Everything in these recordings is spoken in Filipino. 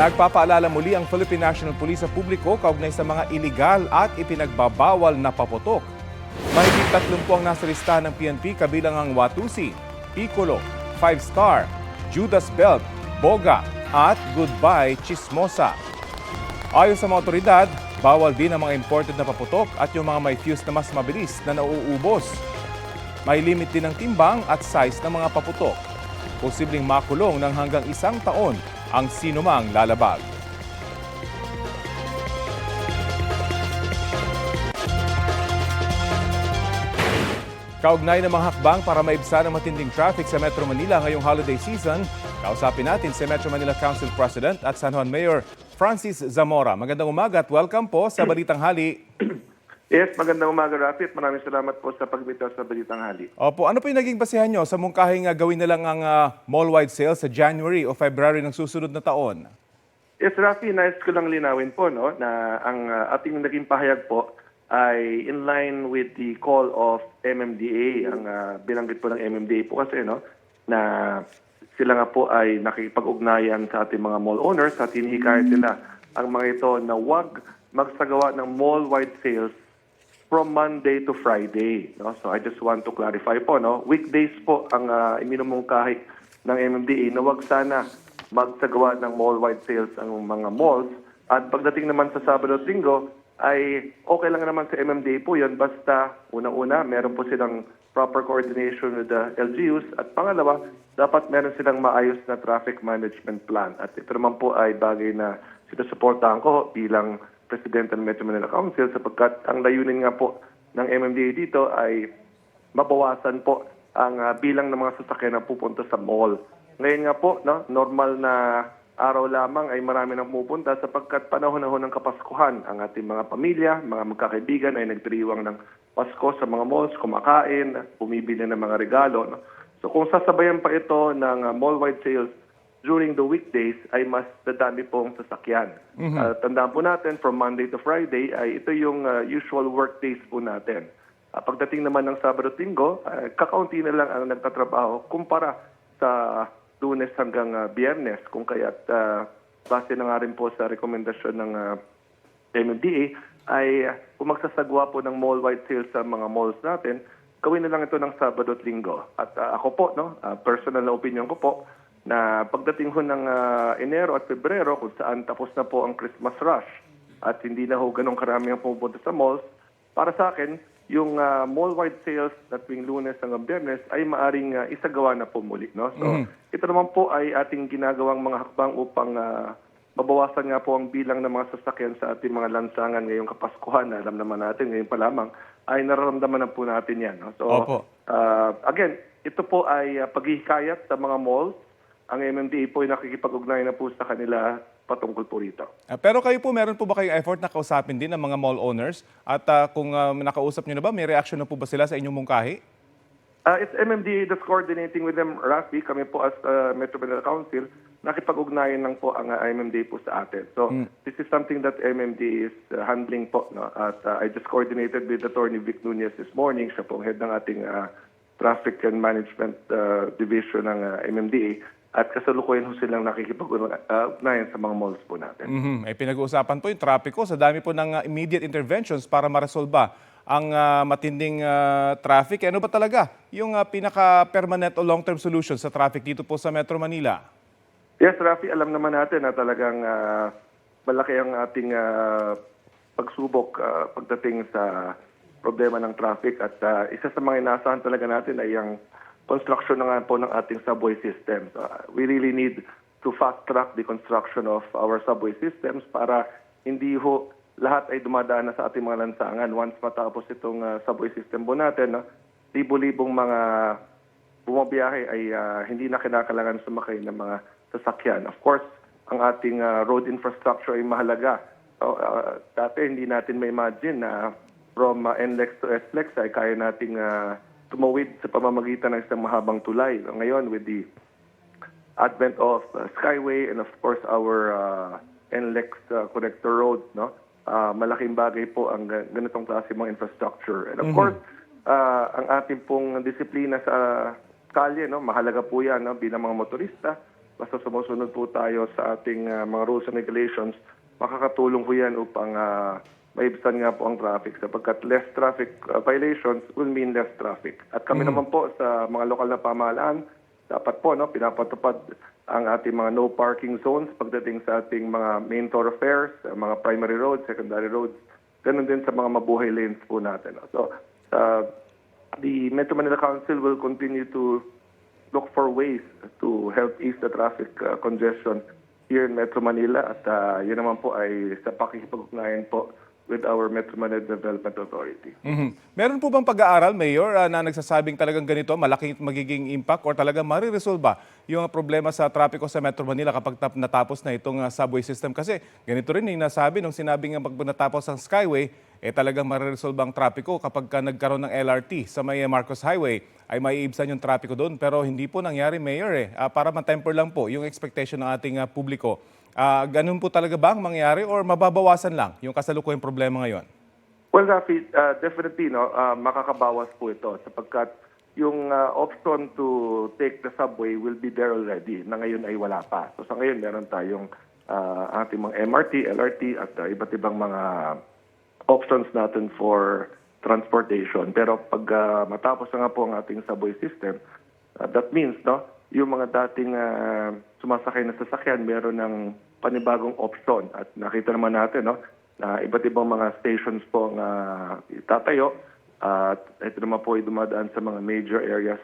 Nagpapaalala muli ang Philippine National Police sa publiko kaugnay sa mga iligal at ipinagbabawal na paputok. Mahigit 30 ang nasa listahan ng PNP kabilang ang Watusi, Piccolo, 5-Star, Judas Belt, Boga at Goodbye Chismosa. Ayon sa mga otoridad, bawal din ang mga imported na paputok at yung mga may fuse na mas mabilis na nauubos. May limit din ang timbang at size ng mga paputok. Posibleng makulong ng hanggang 1 taon ang sinumang lalabag. Kaugnay ng mga hakbang para maibsan ang matinding traffic sa Metro Manila ngayong holiday season, kausapin natin si Metro Manila Council President at San Juan Mayor Francis Zamora. Magandang umaga at welcome po sa Balitang Hali. Yes, magandang umaga, Rafi, at maraming salamat po sa pagbitaw sa Balitang Hali. Opo, ano po yung naging basihan nyo sa mungkahing gawin na lang ang mall-wide sale sa January o February ng susunod na taon? Yes, Rafi, nais ko lang linawin po na ang ating naging pahayag po ay in line with the call of MMDA. Ang binanggit po ng MMDA po kasi na sila nga po ay nakikipag-ugnayan sa ating mga mall owners at hinihikayat nila ang mga ito na huwag magsagawa ng mall-wide sales from Monday to Friday. So I just want to clarify po. Weekdays po ang iminumungkahi ng MMDA na huwag sana magsagawa ng mall-wide sales ang mga malls. At pagdating naman sa Sabado at Linggo, ay okay lang naman sa MMDA po yun. Basta unang-una, meron po silang proper coordination with the LGUs. At pangalawa, dapat meron silang maayos na traffic management plan. At ito naman po ay bagay na sinusuportahan ko bilang President ng Metro Manila Council sapagkat ang layunin nga po ng MMDA dito ay mabawasan po ang bilang ng mga sasakyan na pupunta sa mall. Ngayon nga po, normal na araw lamang ay marami nang pumupunta sapagkat panahon na ho ng Kapaskuhan. Ang ating mga pamilya, mga magkakaibigan ay nagdiriwang ng Pasko sa mga malls, kumakain, bumibili ng mga regalo. So kung sasabayan pa ito ng mall-wide sales during the weekdays ay mas dadami pong sasakyan. Tandaan po natin, from Monday to Friday, ay ito yung usual work days po natin. Pagdating naman ng Sabado at Linggo, kakaunti na lang ang nagtatrabaho kumpara sa Lunes hanggang Biyernes. Kung kaya't base na nga rin po sa rekomendasyon ng MMDA, ay kung magsasagwa po ng mall-wide sales sa mga malls natin, gawin na lang ito ng Sabado at Linggo. At ako po, personal na opinion ko po, na pagdating ho ng Enero at Pebrero kung saan tapos na po ang Christmas rush at hindi na ho ganong karami ang pumupunta sa malls, para sa akin, yung mall-wide sales na tuwing Lunes hanggang Biyernes ay maaring isagawa na po muli. So, ito naman po ay ating ginagawang mga hakbang upang mabawasan nga po ang bilang ng mga sasakyan sa ating mga lansangan ngayong Kapaskuhan. Alam naman natin, ngayon pa lamang, ay nararamdaman na po natin yan. So, again, ito po ay paghihikayat sa mga malls. Ang MMDA po ay nakikipag-ugnay na po sa kanila patungkol po rito. Pero kayo po, meron po ba kayong effort na kausapin din ng mga mall owners? At kung nakausap nyo na ba, may reaction na po ba sila sa inyong mungkahi? It's MMDA that's coordinating with them, Rafi. Kami po as Metro Manila Council, nakipag-ugnayan lang po ang MMDA po sa atin. So this is something that MMDA is handling po. At I just coordinated with Attorney Vic Nunez this morning. Siya po head ng ating Traffic and Management Division ng MMDA. At kasalukuyan ho silang nakikipag-ugnayan sa mga malls po natin. Pinag-uusapan po yung trapiko sa dami po ng immediate interventions para maresolba ang matinding traffic. Ano ba talaga yung pinaka-permanent o long-term solution sa traffic dito po sa Metro Manila? Yes, Rafi, alam naman natin na talagang malaki ang ating pagsubok pagdating sa problema ng traffic. At isa sa mga inaasahan talaga natin ay ang construction na nga po ng ating subway system. So, we really need to fast-track the construction of our subway systems para hindi ho lahat ay dumadaan na sa ating mga lansangan. Once matapos itong subway system po natin, libo-libong mga bumabiyahe ay hindi na kinakailangan sumakay ng mga sasakyan. Of course, ang ating road infrastructure ay mahalaga. So, dati hindi natin ma-imagine na from NLEX to SLEX ay kaya nating tumawid sa pamamagitan ng isang mahabang tulay. Ngayon, with the advent of Skyway and of course our NLEX connector road, malaking bagay po ang ganitong klase mga infrastructure. And of course, ang ating pong disiplina sa kalye, mahalaga po yan bilang mga motorista. basta sumusunod po tayo sa ating mga rules and regulations, makakatulong po yan upang maibsan nga po ang traffic sapagkat less traffic violations will mean less traffic. At kami naman po sa mga lokal na pamahalaan, dapat po pinapatupad ang ating mga no parking zones pagdating sa ating mga main thoroughfares, mga primary roads, secondary roads, ganun din sa mga mabuhay lanes po natin. So, the Metro Manila Council will continue to look for ways to help ease the traffic congestion here in Metro Manila at yun naman po ay sa pakikipag-ugnayan po with our Metro Manila Development Authority. Meron po bang pag-aaral, Mayor, na nagsasabing talagang ganito, malaking magiging impact or talagang mariresolba yung problema sa trapiko sa Metro Manila kapag natapos na itong subway system? Kasi ganito rin yung nasabi nung sinabi nga pag natapos ang Skyway, talagang mariresolba ang trapiko kapag nagkaroon ng LRT sa may Marcos Highway ay maiibsan yung trapiko doon. Pero hindi po nangyari, Mayor. Para ma-temper lang po yung expectation ng ating publiko. Ganun po talaga ba ang mangyari or mababawasan lang yung kasalukuyang problema ngayon? Well, Rafi, definitely makakabawas po ito sapagkat yung option to take the subway will be there already na ngayon ay wala pa. So sa ngayon meron tayong ating mga MRT, LRT at iba't ibang mga options natin for transportation. Pero pag matapos na nga po ang ating subway system, that means yung mga dating sumasakay na sasakyan, meron ng panibagong option. At nakita naman natin na iba't ibang mga stations po ang itatayo. At ito naman po ay dumadaan sa mga major areas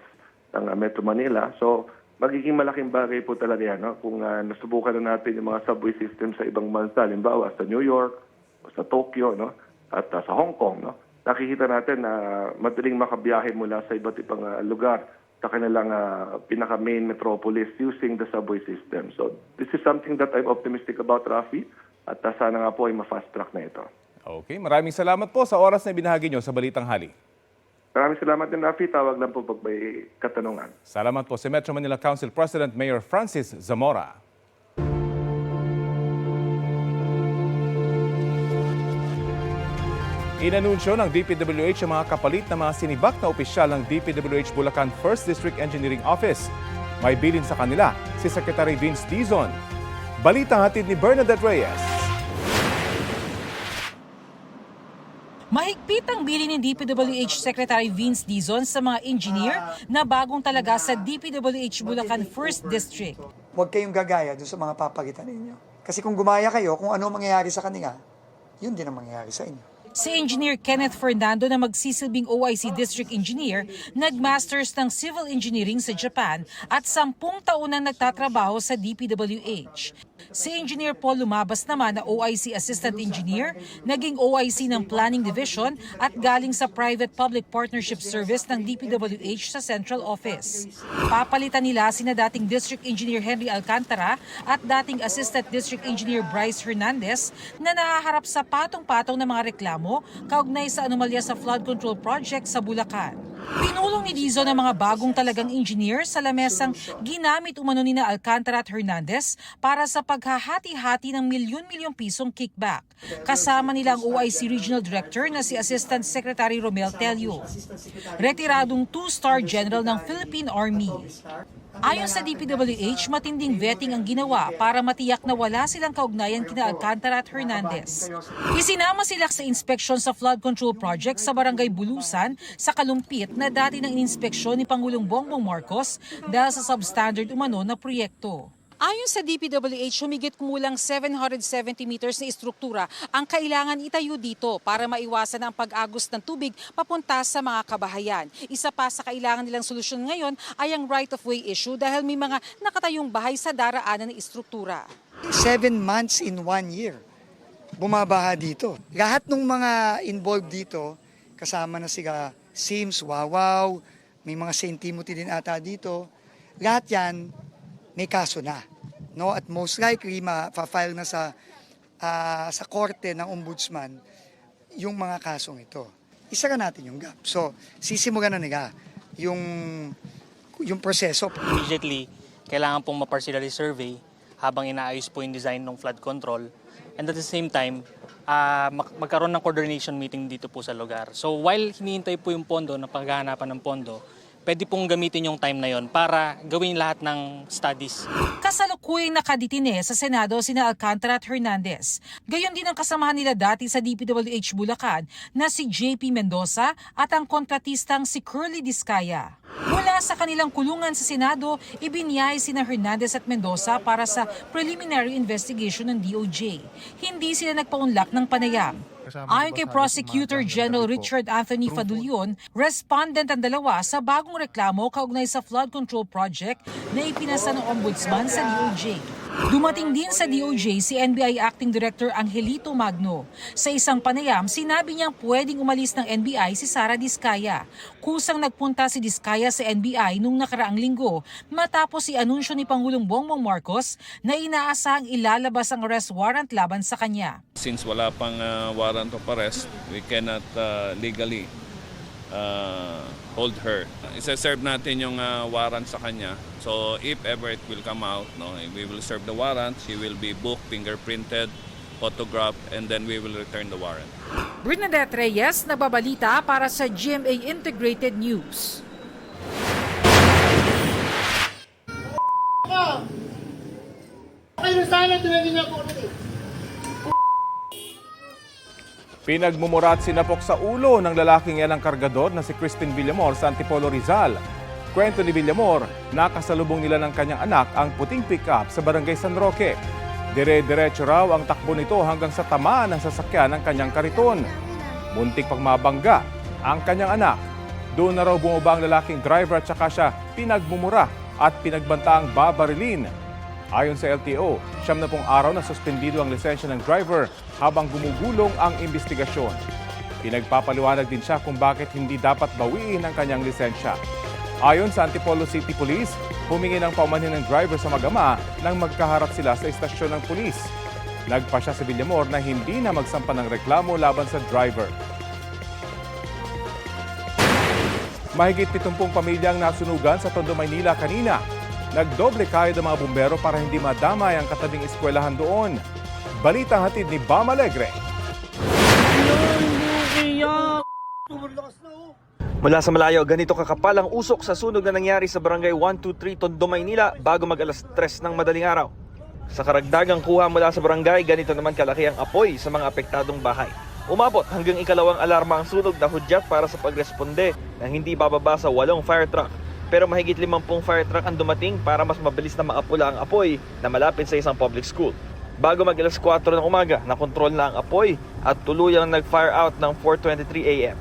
ng Metro Manila. So magiging malaking bagay po talaga yan kung nasubukan na natin yung mga subway system sa ibang bansa. Halimbawa sa New York, o sa Tokyo, at sa Hong Kong. Nakikita natin na madaling makabiyahe mula sa iba't ibang lugar sa kanilang pinaka-main metropolis using the subway system. So this is something that I'm optimistic about, Rafi, at sana nga po ay ma-fast track na ito. Okay, maraming salamat po sa oras na binahagi nyo sa Balitang Hali. Maraming salamat din, Rafi. Tawag lang po pag may katanungan. Salamat po si Metro Manila Council President Mayor Francis Zamora. Inanunsyo ng DPWH ang mga kapalit na mga sinibak na opisyal ng DPWH Bulacan 1st District Engineering Office. May bilin sa kanila si Secretary Vince Dizon. Balitang hatid ni Bernadette Reyes. Mahigpit ang bilin ni DPWH Secretary Vince Dizon sa mga engineer na bagong talaga sa DPWH Bulacan 1st District. Huwag kayong gagaya doon sa mga papagitan ninyo. Kasi kung gumaya kayo, kung ano mangyayari sa kanila, yun din ang mangyayari sa inyo. Si Engineer Kenneth Fernando na magsisilbing OIC District Engineer, nag-masters ng Civil Engineering sa Japan at 10 taon nang nagtatrabaho sa DPWH. Si Engineer Paul Lumabas naman na OIC Assistant Engineer, naging OIC ng Planning Division at galing sa Private-Public Partnership Service ng DPWH sa Central Office. Papalitan nila sina dating District Engineer Henry Alcantara at dating Assistant District Engineer Bryce Hernandez na nahaharap sa patong-patong na mga reklamo kaugnay sa anomalya sa flood control project sa Bulacan. Pinulong ni Dizon ang mga bagong talagang engineer sa lamesang ginamit umano ni na Alcantara at Hernandez para sa paghahati-hati ng milyon-milyong pisong kickback. Kasama nila ang OIC Regional Director na si Assistant Secretary Romel Telio, retiradong 2-star General ng Philippine Army. Ayon sa DPWH, matinding vetting ang ginawa para matiyak na wala silang kaugnayan kina Alcantara at Hernandez. Isinama sila sa inspeksyon sa flood control project sa Barangay Bulusan sa Kalumpit na dati ng ininspeksyon ni Pangulong Bongbong Marcos dahil sa substandard umano na proyekto. Ayon sa DPWH, humigit kumulang 770 meters na istruktura ang kailangan itayo dito para maiwasan ang pag-agos ng tubig papunta sa mga kabahayan. Isa pa sa kailangan nilang solusyon ngayon ay ang right-of-way issue dahil may mga nakatayong bahay sa daraanan ng istruktura. 7 months in 1 year, bumabaha dito. Lahat ng mga involved dito, kasama na sila Sims, Wawaw, may mga St. Timothy din ata dito, lahat yan may kaso na. No? At most likely, ma-file na sa korte ng ombudsman yung mga kasong ito. Isara natin yung gap. So, sisimulan na nila yung proseso. Immediately, kailangan pong ma-parcellary survey habang inaayos po yung design ng flood control. And at the same time, magkaroon ng coordination meeting dito po sa lugar. So while hinihintay po yung pondo, na paghahanapan ng pondo, pwede pong gamitin yung time na yon para gawin lahat ng studies. Kasalukuyang nakaditine sa Senado sina Alcantara at Hernandez. Gayon din ang kasamahan nila dati sa DPWH Bulacan na si JP Mendoza at ang kontratistang si Curly Discaya. Mula sa kanilang kulungan sa Senado, ibinyay sina Hernandez at Mendoza para sa preliminary investigation ng DOJ. Hindi sila nagpaunlak ng panayam. Ayon kay Prosecutor General Richard Anthony Fadulion, respondent ang dalawa sa bagong reklamo kaugnay sa flood control project na ipinasa ng Ombudsman sa DOJ. Dumating din sa DOJ si NBI Acting Director Angelito Magno. Sa isang panayam, sinabi niyang pwedeng umalis ng NBI si Sara Discaya. Kusang nagpunta si Discaya sa NBI nung nakaraang linggo matapos i-anunsyo ni Pangulong Bongbong Marcos na inaasahang ilalabas ang arrest warrant laban sa kanya. Since wala pang warrant of arrest, we cannot legally hold her. Isa-serve natin yung warrant sa kanya. So if ever it will come out, no, we will serve the warrant. She will be booked, fingerprinted, photographed, and then we will return the warrant. Bernadette Reyes, nababalita para sa GMA Integrated News. Pinagmumura at sinapok sa ulo ng lalaking yan ang kargador na si Crispin Villamor sa Antipolo, Rizal. Kwento ni Villamor, nakasalubong nila ng kanyang anak ang puting pick-up sa Barangay San Roque. Dire-diretso raw ang takbo nito hanggang sa tamaan ng sasakyan ng kanyang kariton. Muntik pang mabangga ang kanyang anak. Doon na raw bumaba ang lalaking driver at saka siya pinagmumura at pinagbantaang babarilin. Ayon sa LTO, 70 araw na suspendido ang lisensya ng driver habang gumugulong ang investigasyon. Pinagpapaliwanag din siya kung bakit hindi dapat bawiin ang kanyang lisensya. Ayon sa Antipolo City Police, humingi ng paumanhin ng driver sa mag-ama nang magkaharap sila sa istasyon ng pulis. Nagpa siya sa Villamor na hindi na magsampa ng reklamo laban sa driver. Mahigit 70 pamilyang nasunugan sa Tondo, Maynila kanina. Nagdoble kayod ang mga bumbero para hindi madamay ang katabing eskwelahan doon. Balita hatid ni Bam Alegre. Mula sa malayo, ganito kakapal ang usok sa sunog na nangyari sa Barangay 123 Tondo, Maynila bago mag-alas 3 ng madaling araw. Sa karagdagang kuha mula sa barangay, ganito naman kalaki ang apoy sa mga apektadong bahay. Umabot hanggang ikalawang alarma ang sunog na hudyat para sa pagresponde ng hindi bababa sa 8 fire truck. Pero mahigit 50 fire truck ang dumating para mas mabilis na maapula ang apoy na malapit sa isang public school. Bago mag-alas 4 ng umaga, nakontrol na ang apoy at tuluyang nag-fire out ng 4:23 a.m.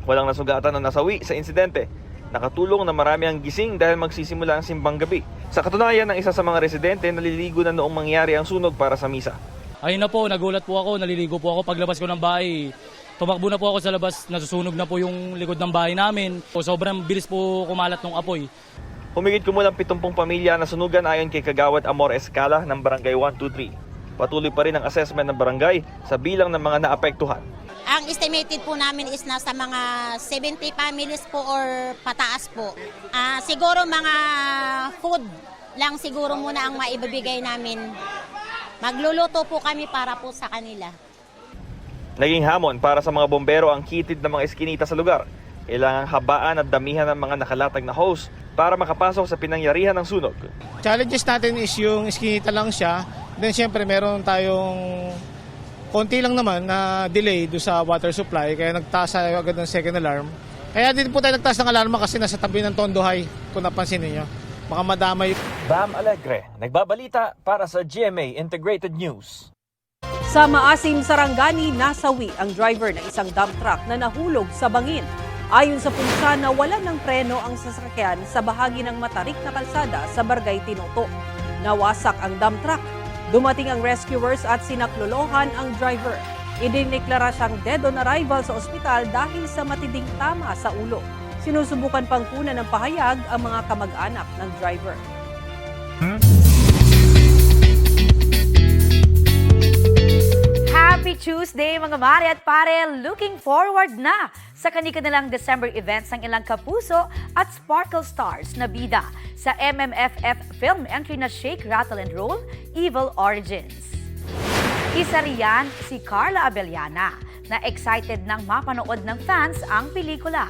Walang nasugatan na nasawi sa insidente. Nakatulong na marami ang gising dahil magsisimula ang simbang gabi. Sa katunayan, ng isa sa mga residente naliligo na noong mangyari ang sunog para sa misa. Ayun na po, nagulat po ako, naliligo po ako. Paglabas ko ng bahay, tumakbo na po ako sa labas, nasusunog na po yung likod ng bahay namin. Sobrang bilis po kumalat ng apoy. Humigit kumulang 70 pamilya na sunugan ayon kay Kagawad Amor Escala ng Barangay 123. Patuloy pa rin ang assessment ng barangay sa bilang ng mga naapektuhan. Ang estimated po namin is nasa mga 70 families po or pataas po. Siguro mga food lang siguro muna ang maibibigay namin. Magluluto po kami para po sa kanila. Naging hamon para sa mga bombero ang kitid ng mga eskinita sa lugar. Kailangang habaan at damihan ng mga nakalatag na hose para makapasok sa pinangyarihan ng sunog. Challenges natin is yung eskinita lang siya. Then syempre meron tayong konti lang naman na delay do sa water supply kaya nagtaas agad ng second alarm. Kaya din po tayo nagtaas ng alarma kasi nasa tabi ng Tondo High kung napansin niyo. Baka madamay. Bam Alegre, nagbabalita para sa GMA Integrated News. Sa Maasim, Sarangani, nasawi ang driver ng isang dump truck na nahulog sa bangin. Ayon sa pulisya, nawalan ng preno ang sasakyan sa bahagi ng matarik na kalsada sa Barangay Tinoto. Nawasak ang dump truck. Dumating ang rescuers at sinaklolohan ang driver. Idineklara siyang dead on arrival sa ospital dahil sa matinding tama sa ulo. Sinusubukan pang kunan ng pahayag ang mga kamag-anak ng driver. Happy Tuesday mga mare at pare! Looking forward na sa kani-kanilang December events ng ilang kapuso at sparkle stars na bida sa MMFF film entry na Shake, Rattle and Roll, Evil Origins. Isa riyan si Carla Abellana na excited nang mapanood ng fans ang pelikula.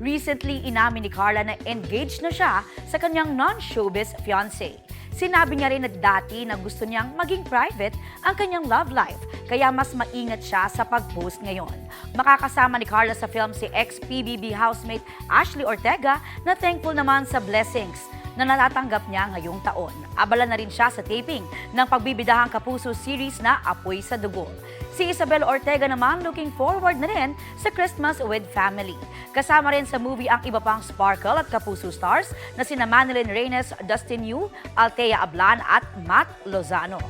Recently, inamin ni Carla na engaged na siya sa kanyang non-showbiz fiancé. Sinabi niya rin na dati na gusto niyang maging private ang kanyang love life, kaya mas maingat siya sa pag-post ngayon. Makakasama ni Carla sa film si ex-PBB housemate Ashley Ortega na thankful naman sa blessings na natatanggap niya ngayong taon. Abala na rin siya sa taping ng pagbibidahang Kapuso series na Apoy sa Dugo. Si Isabel Ortega naman looking forward na rin sa Christmas with family. Kasama rin sa movie ang iba pang Sparkle at Kapuso stars na sina Manilyn Reynes, Dustin Yu, Althea Ablan at Matt Lozano.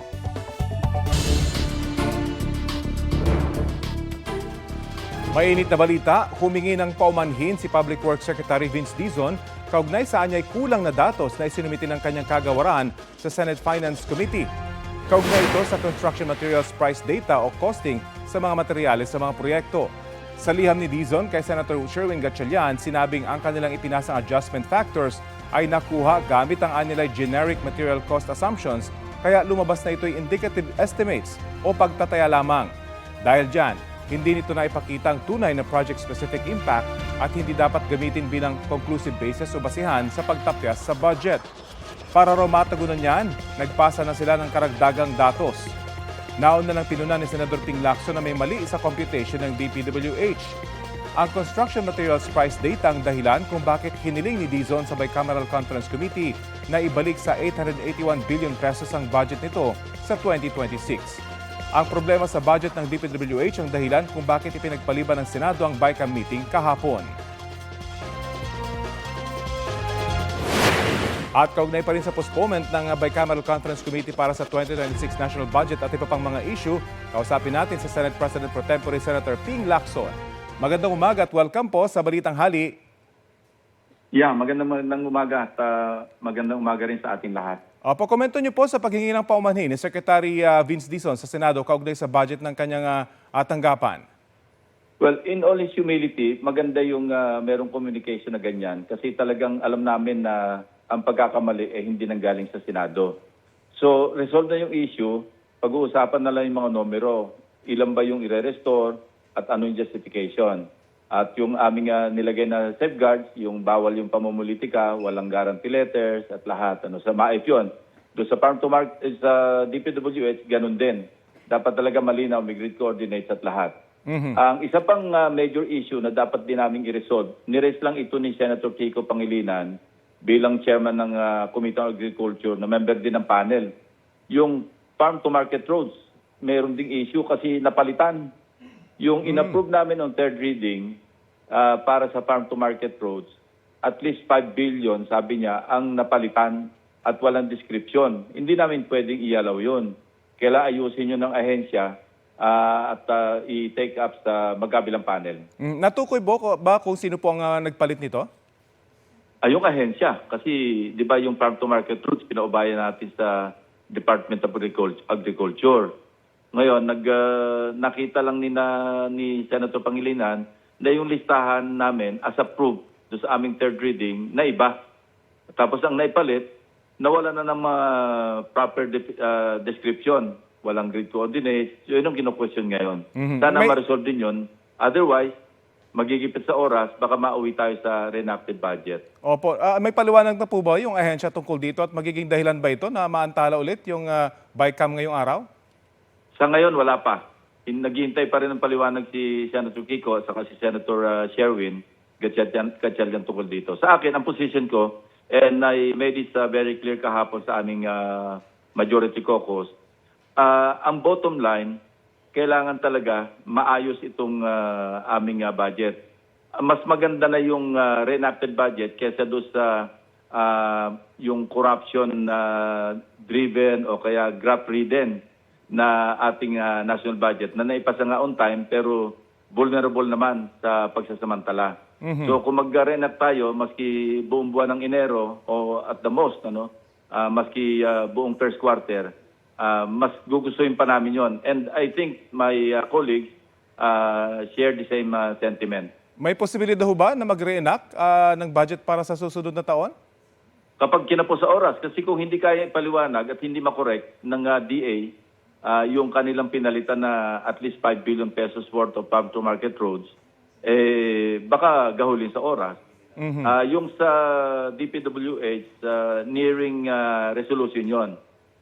Mainit na balita, humingi ng paumanhin si Public Works Secretary Vince Dizon kaugnay sa anyay kulang na datos na isinumiti ng kanyang kagawaran sa Senate Finance Committee. Kaugnay ito sa Construction Materials Price Data o costing sa mga materyales sa mga proyekto. Sa liham ni Dizon kay Senator Sherwin Gatchalian, sinabing ang kanilang ipinasang adjustment factors ay nakuha gamit ang anilay generic material cost assumptions, kaya lumabas na ito'y indicative estimates o pagtataya lamang. Dahil dyan, hindi nito na ipakita ang tunay na project-specific impact at hindi dapat gamitin bilang conclusive basis o basihan sa pagtapyas sa budget. Para raw matagunan yan, nagpasa na sila ng karagdagang datos. Nauna lang pinunan ni Senador Ping Lacson na may mali sa computation ng DPWH. Ang Construction Materials Price Data ang dahilan kung bakit hiniling ni Dizon sa Bicameral Conference Committee na ibalik sa 881 billion pesos ang budget nito sa 2026. Ang problema sa budget ng DPWH ang dahilan kung bakit ipinagpaliban ng Senado ang BICAM meeting kahapon. At kaugnay pa rin sa postponement ng Bicameral Conference Committee para sa 2026 National Budget at iba pang mga issue, kausapin natin sa Senate President Pro Tempore Senator Ping Lacson. Magandang umaga at welcome po sa Balitang Hali. Magandang umaga at magandang umaga rin sa ating lahat. Opo, komento niyo po sa paghingi ng paumanhin ni Secretary Vince Dizon sa Senado kaugnay sa budget ng kanyang tanggapan. Well, in all his humility, maganda yung merong communication na ganyan kasi talagang alam namin na ang pagkakamali hindi nanggaling sa Senado. So, resolve na yung issue, pag-uusapan na lang yung mga numero, ilan ba yung i-restore at ano yung justification. At yung aming nilagay na safeguards, yung bawal yung pamumulitika, walang guarantee letters at lahat. Sa MAIF yun. Doon sa Farm to Market, sa DPWH, ganun din. Dapat talaga malinaw, may grid coordinates at lahat. Ang isa pang major issue na dapat din namin i-resolve, niraise lang ito ni Senator Kiko Pangilinan bilang chairman ng Committee on Agriculture na member din ng panel. Yung Farm to Market roads, mayroon ding issue kasi napalitan. Yung in-approve namin on third reading para sa farm to market roads, at least 5 billion, sabi niya, ang napalitan at walang description. Hindi namin pwedeng ialaw yun. Kailangan ayusin yun ng ahensya at i-take up sa magkabilang panel. Natukoy ba kung sino po ang nagpalit nito? Yung ahensya. Kasi di ba yung farm to market roads, pinaubayan natin sa Department of Agriculture. Ngayon, nakita lang ni Senator Pangilinan na yung listahan namin as approved doon sa aming third reading na iba. Tapos ang naipalit, nawala na ng proper description. Walang grid coordinates. Yun ang kino-question ngayon. Sana ma-resolve din yun. Otherwise, magigipit sa oras, baka mauwi tayo sa reenacted budget. Opo. May paliwanag na po ba yung ahensya tungkol dito at magiging dahilan ba ito na maantala ulit yung BICAM ngayong araw? Sa ngayon, wala pa. Naghihintay pa rin ng paliwanag si Senator Kiko at si Senator Sherwin Gatchalian tungkol dito. Sa akin, ang position ko, and I made it very clear kahapon sa aming majority caucus, ang bottom line, kailangan talaga maayos itong aming budget. Mas maganda na yung reenacted budget kaysa doon sa yung corruption driven o kaya graft-ridden na ating national budget na naipasa nga on time pero vulnerable naman sa pagsasamantala. So kung mag-reenact tayo, maski buong buwan ng Enero o at the most, maski buong first quarter, mas gugustuhin pa namin yon. And I think my colleagues share the same sentiment. May posibilidad ho ba na mag-reenact ng budget para sa susunod na taon? Kapag kinapos sa oras, kasi kung hindi kaya ipaliwanag at hindi makorek ng DA, yung kanilang pinalitan na at least 5 billion pesos worth of farm-to-market roads, baka gahulin sa oras. Yung sa DPWH, nearing resolution yon.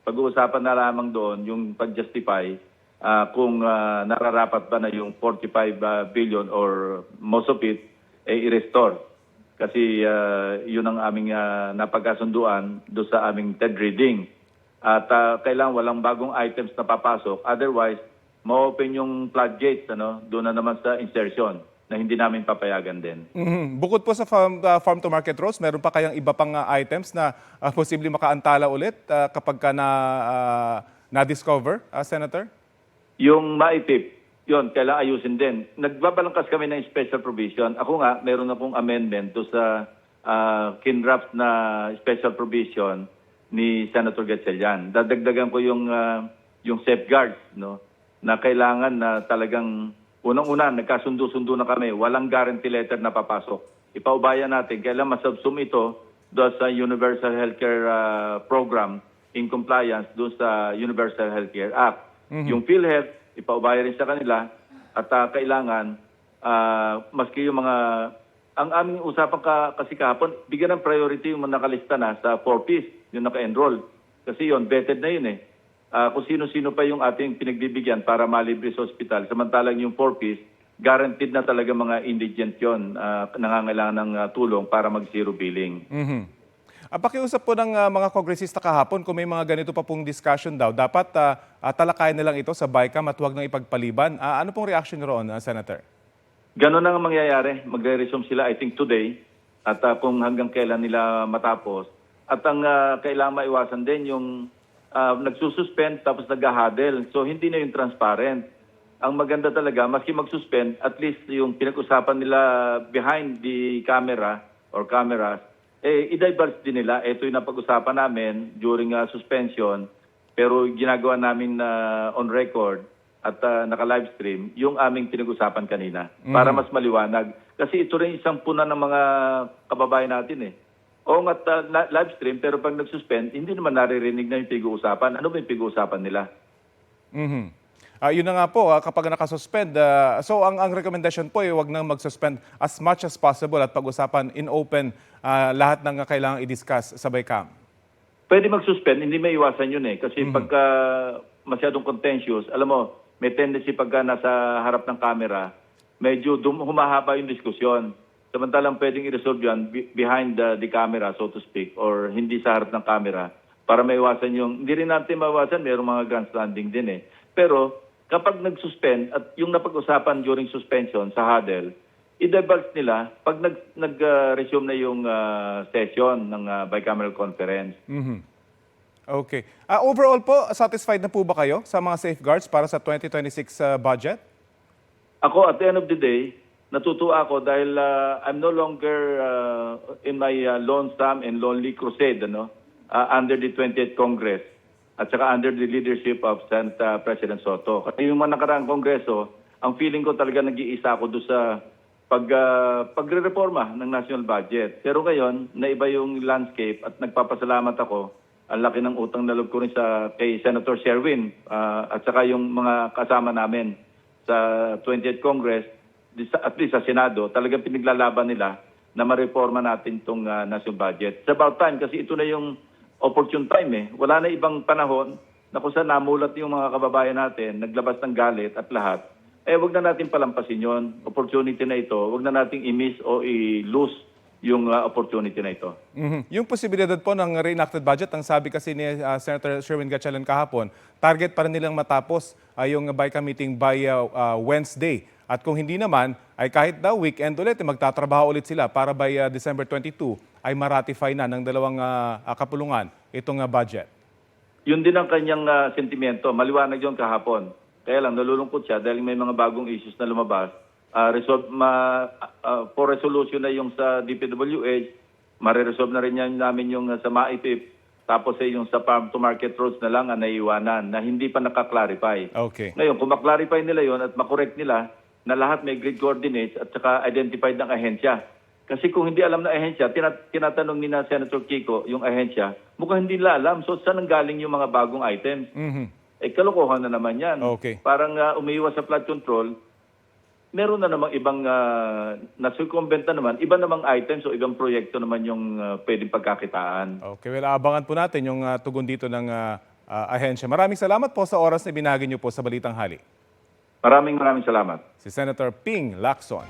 Pag-uusapan na lamang doon yung pag-justify kung nararapat ba na yung 45 billion or most of it i-restore. Kasi yun ang aming napagkasunduan doon sa aming TED reading. At kailangan walang bagong items na papasok. Otherwise, ma-open yung floodgates doon na naman sa insertion na hindi namin papayagan din. Bukod po sa farm-to-market roads, meron pa kayang iba pang items na posibleng makaantala ulit kapag ka na-discover, Senator? Yung maitip, yun, kailangan ayusin din. Nagbabalangkas kami ng special provision. Ako nga, meron akong amendment doon sa kinraft na special provision ni Senator Gatchalian. Dadagdagan ko yung safeguards, na kailangan na talagang unang-una, nagkasundo-sundo na kami, walang guarantee letter na papasok. Ipaubayan natin, kailangan masubsum ito doon sa Universal Healthcare Program in compliance doon sa Universal Healthcare Act. Yung PhilHealth, ipaubayan rin sa kanila at kailangan, maski yung mga, ang aming usapan kasi kahapon, bigyan ng priority yung mga nakalista na sa 4Ps, yung naka-enroll. Kasi yun, vetted na yun kung sino-sino pa yung ating pinagbibigyan para malibre sa ospital. Samantalang yung 4Ps, guaranteed na talaga mga indigent yun, nangangailangan ng tulong para mag-zero billing. Pakiusap po ng mga kongresista kahapon kung may mga ganito pa pong discussion daw, dapat talakayan na lang ito sa BICAM at huwag nang ipagpaliban. Ano pong reaction roon, Senator? Ganon na nga mangyayari. Magre-resume sila, I think, today. At kung hanggang kailan nila matapos. At ang kailangan maiwasan din yung nagsususpend tapos nag-huddle. So hindi na yung transparent. Ang maganda talaga, maski mag-suspend, at least yung pinag-usapan nila behind the camera or cameras, i-divulge din nila. Ito yung napag-usapan namin during suspension, pero ginagawa namin on record at naka-livestream yung aming pinag-usapan kanina para mas maliwanag. Kasi ito rin isang puna ng mga kababayan natin Oo nga, livestream, pero pag nag-suspend, hindi naman naririnig na yung pinag-uusapan. Ano ba yung pinag-uusapan nila? Yun na nga po, kapag nakasuspend, so ang recommendation po ay huwag nang mag-suspend as much as possible at pag-usapan in open lahat ng kailangang i-discuss sa BICAM. Pwede mag-suspend, hindi may iwasan yun Kasi pagka masyadong contentious, alam mo, may tendency pagka nasa harap ng camera, medyo humahaba yung diskusyon. Samantalang pwedeng i-resolve yan behind the camera, so to speak, or hindi sa harap ng camera para maiwasan yung, hindi rin natin maiwasan, mayroong mga grandstanding din Pero kapag nag-suspend at yung napag-usapan during suspension sa huddle, i-divulge nila pag nag-resume na yung session ng bicameral conference. Okay. Overall po, satisfied na po ba kayo sa mga safeguards para sa 2026 budget? Ako, at the end of the day, natutuwa ako dahil I'm no longer in my lonesome and lonely crusade under the 20th Congress at saka under the leadership of Senate President Soto. Kasi yung mga nakaraang kongreso, ang feeling ko talaga nag-iisa ako doon sa pagre-reforma ng national budget. Pero ngayon, naiba yung landscape at nagpapasalamat ako. Ang laki ng utang na loob ko rin kay Senator Sherwin at saka yung mga kasama namin sa 20th Congress, at least sa Senado, talagang pinaglalaban nila na ma-reforma natin itong national budget. It's about time kasi ito na yung opportune time Wala na ibang panahon na kung saan namulat yung mga kababayan natin, naglabas ng galit at lahat. Wag na natin palampasin yon. Opportunity na ito, wag na nating i-miss o i-lose yung opportunity na ito. Yung posibilidad po ng reenacted budget, ang sabi kasi ni Senator Sherwin Gatchalian kahapon, target pa rin nilang matapos yung BICAM meeting by Wednesday. At kung hindi naman, ay kahit daw weekend ulit, magtatrabaho ulit sila para by December 22 ay maratify na ng dalawang kapulungan itong budget. Yun din ang kanyang sentimento. Maliwanag yun kahapon. Kaya lang, nalulungkot siya dahil may mga bagong issues na lumabas. For resolution na yung sa DPWH, mariresolve na rin namin yung sa MAIPIP. Tapos yung sa farm-to-market roads na lang naiiwanan na hindi pa nakaklarify. Okay. Ngayon, kung maklarify nila yon at makorek nila, na lahat may grid coordinates at saka identified ng ahensya. Kasi kung hindi alam na ahensya, tinatanong ni na Senator Kiko yung ahensya, mukhang hindi nila alam. So saan nanggaling yung mga bagong items? kalokohan na naman yan. Okay. Parang umiiwas sa flood control, meron na namang ibang na-circumvent na naman, iba namang items o ibang proyekto naman yung pwedeng pagkakitaan. Okay, well, abangan po natin yung tugon dito ng ahensya. Maraming salamat po sa oras na binahagi niyo po sa Balitang Hali. Maraming salamat. Si Senator Ping Lacson.